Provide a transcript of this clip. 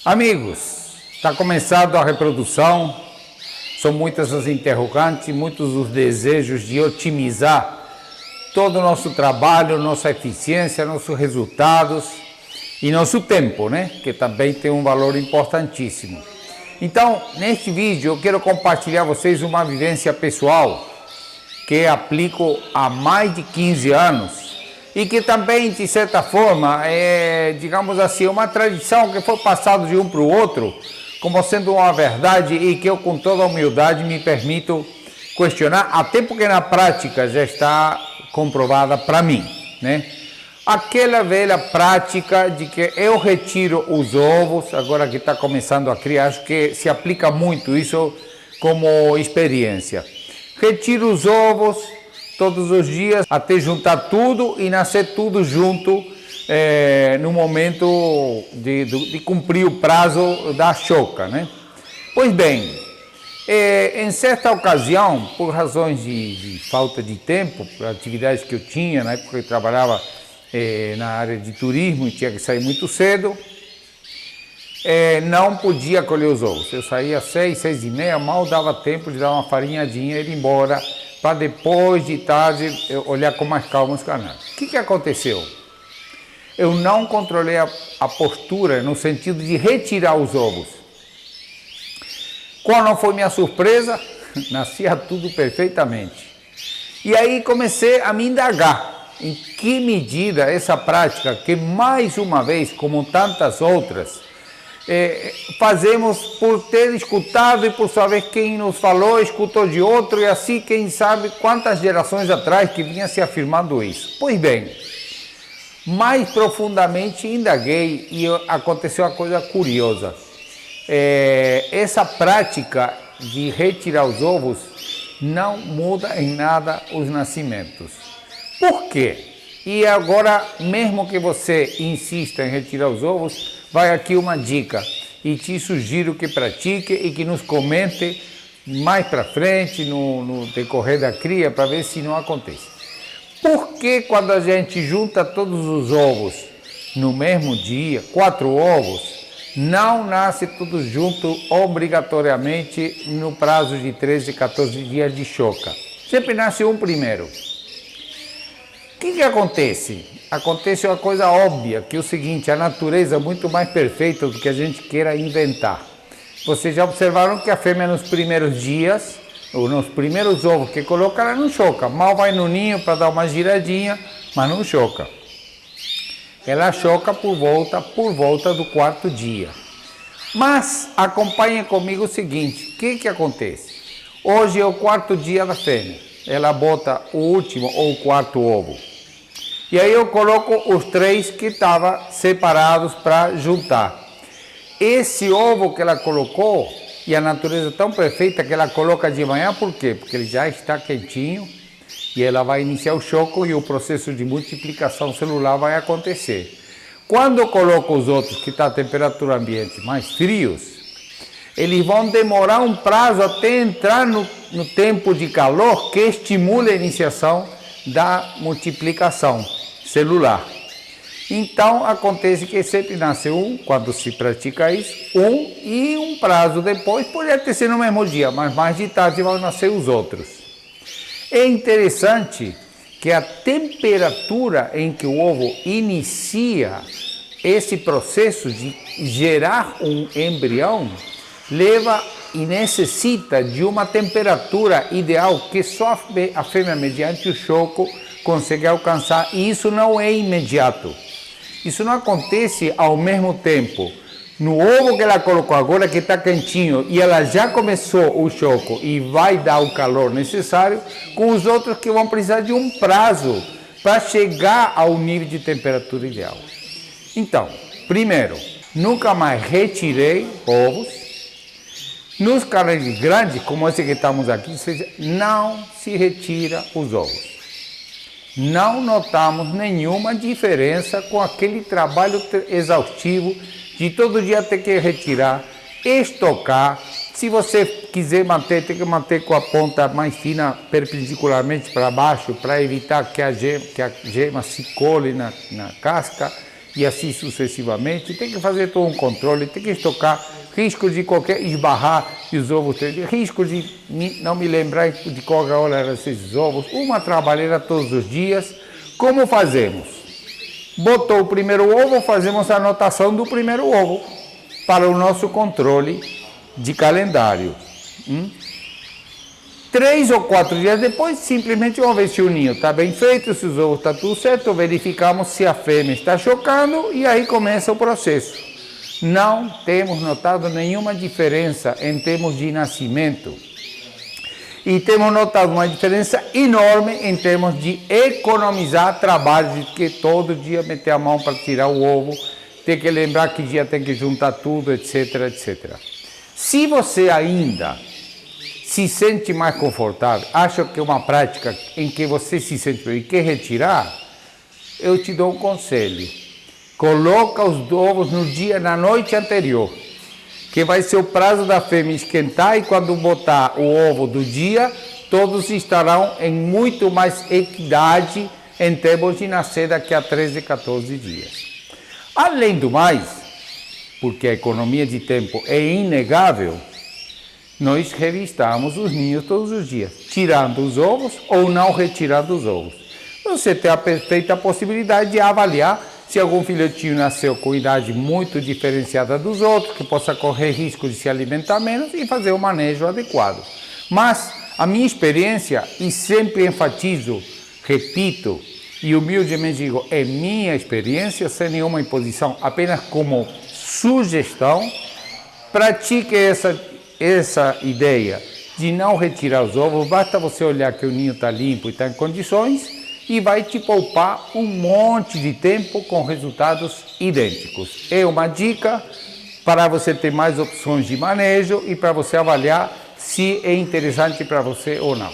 Amigos, está começando a reprodução, são muitas as interrogantes, muitos os desejos de otimizar todo o nosso trabalho, nossa eficiência, nossos resultados e nosso tempo, né? Que também tem um valor importantíssimo. Então, neste vídeo eu quero compartilhar com vocês uma vivência pessoal que aplico há mais de 15 anos e que também, de certa forma, é, digamos assim, uma tradição que foi passada de um para o outro, como sendo uma verdade e que eu, com toda humildade, me permito questionar, até porque na prática já está comprovada para mim, né? Aquela velha prática de que eu retiro os ovos, agora que está começando a criar, acho que se aplica muito isso como experiência. Retiro os ovos todos os dias até juntar tudo e nascer tudo junto no momento de cumprir o prazo da choca, né? Pois bem, em certa ocasião, por razões de falta de tempo, por atividades que eu tinha, na época que eu trabalhava na área de turismo e tinha que sair muito cedo, não podia colher os ovos. Eu saía às 6, 6 e meia, mal dava tempo de dar uma farinhadinha e ir embora, para depois de tarde olhar com mais calma os canais. O que aconteceu? Eu não controlei a postura no sentido de retirar os ovos. Qual não foi minha surpresa? Nascia tudo perfeitamente. E aí comecei a me indagar em que medida essa prática, que mais uma vez, como tantas outras, fazemos por ter escutado e por saber quem nos falou, escutou de outro e assim quem sabe quantas gerações atrás que vinha se afirmando isso. Pois bem, mais profundamente indaguei e aconteceu uma coisa curiosa. Essa prática de retirar os ovos não muda em nada os nascimentos. Por quê? E agora, mesmo que você insista em retirar os ovos, vai aqui uma dica e te sugiro que pratique e que nos comente mais para frente no decorrer da cria para ver se não acontece. Por que quando a gente junta todos os ovos no mesmo dia, 4 ovos, não nasce tudo junto obrigatoriamente no prazo de 13, 14 dias de choca? Sempre nasce um primeiro. O que acontece? Acontece uma coisa óbvia, que é o seguinte: a natureza é muito mais perfeita do que a gente queira inventar. Vocês já observaram que a fêmea nos primeiros dias, ou nos primeiros ovos que coloca, ela não choca. Mal vai no ninho para dar uma giradinha, mas não choca. Ela choca por volta do 4º dia. Mas acompanhem comigo o seguinte: o que acontece? Hoje é o 4º dia da fêmea. Ela bota o último ou o 4º ovo. E aí eu coloco os 3 que estavam separados para juntar. Esse ovo que ela colocou, e a natureza é tão perfeita que ela coloca de manhã, por quê? Porque ele já está quentinho e ela vai iniciar o choco e o processo de multiplicação celular vai acontecer. Quando eu coloco os outros que estão a temperatura ambiente mais frios, eles vão demorar um prazo até entrar no tempo de calor que estimula a iniciação da multiplicação celular. Então acontece que sempre nasce um, quando se pratica isso, e um prazo depois, pode até ser no mesmo dia, mas mais de tarde vão nascer os outros. É interessante que a temperatura em que o ovo inicia esse processo de gerar um embrião leva e necessita de uma temperatura ideal que só a fêmea, mediante o choco, consegue alcançar, e isso não é imediato. Isso não acontece ao mesmo tempo no ovo que ela colocou agora, que está quentinho, e ela já começou o choco e vai dar o calor necessário, com os outros que vão precisar de um prazo para chegar ao nível de temperatura ideal. Então, primeiro, nunca mais retirei ovos. Nos canais grandes, como esse que estamos aqui, não se retira os ovos. Não notamos nenhuma diferença com aquele trabalho exaustivo de todo dia ter que retirar, estocar. Se você quiser manter, tem que manter com a ponta mais fina perpendicularmente para baixo, para evitar que a gema se cole na casca. e assim sucessivamente. Tem que fazer todo um controle, tem que estocar, risco de qualquer esbarrar e os ovos, risco de não me lembrar de qual hora eram esses ovos, uma trabalheira todos os dias. Como fazemos? Botou o primeiro ovo, fazemos a anotação do primeiro ovo para o nosso controle de calendário. 3 ou 4 dias depois, simplesmente vamos ver se o ninho está bem feito, se os ovos estão tudo certo, verificamos se a fêmea está chocando e aí começa o processo. Não temos notado nenhuma diferença em termos de nascimento. E temos notado uma diferença enorme em termos de economizar trabalho, de que todo dia meter a mão para tirar o ovo, ter que lembrar que dia tem que juntar tudo, etc, etc. Se você ainda se sente mais confortável, acha que é uma prática em que você se sente bem e quer retirar, eu te dou um conselho. Coloca os ovos no dia, na noite anterior, que vai ser o prazo da fêmea esquentar, e quando botar o ovo do dia, todos estarão em muito mais equidade em termos de nascer daqui a 13, 14 dias. Além do mais, porque a economia de tempo é inegável, nós revistamos os ninhos todos os dias, tirando os ovos ou não retirando os ovos. Você tem a perfeita possibilidade de avaliar se algum filhotinho nasceu com idade muito diferenciada dos outros, que possa correr risco de se alimentar menos e fazer o manejo adequado. Mas a minha experiência, e sempre enfatizo, repito, e humildemente digo, é minha experiência, sem nenhuma imposição, apenas como sugestão, pratique essa ideia de não retirar os ovos. Basta você olhar que o ninho está limpo e está em condições e vai te poupar um monte de tempo com resultados idênticos. É uma dica para você ter mais opções de manejo e para você avaliar se é interessante para você ou não.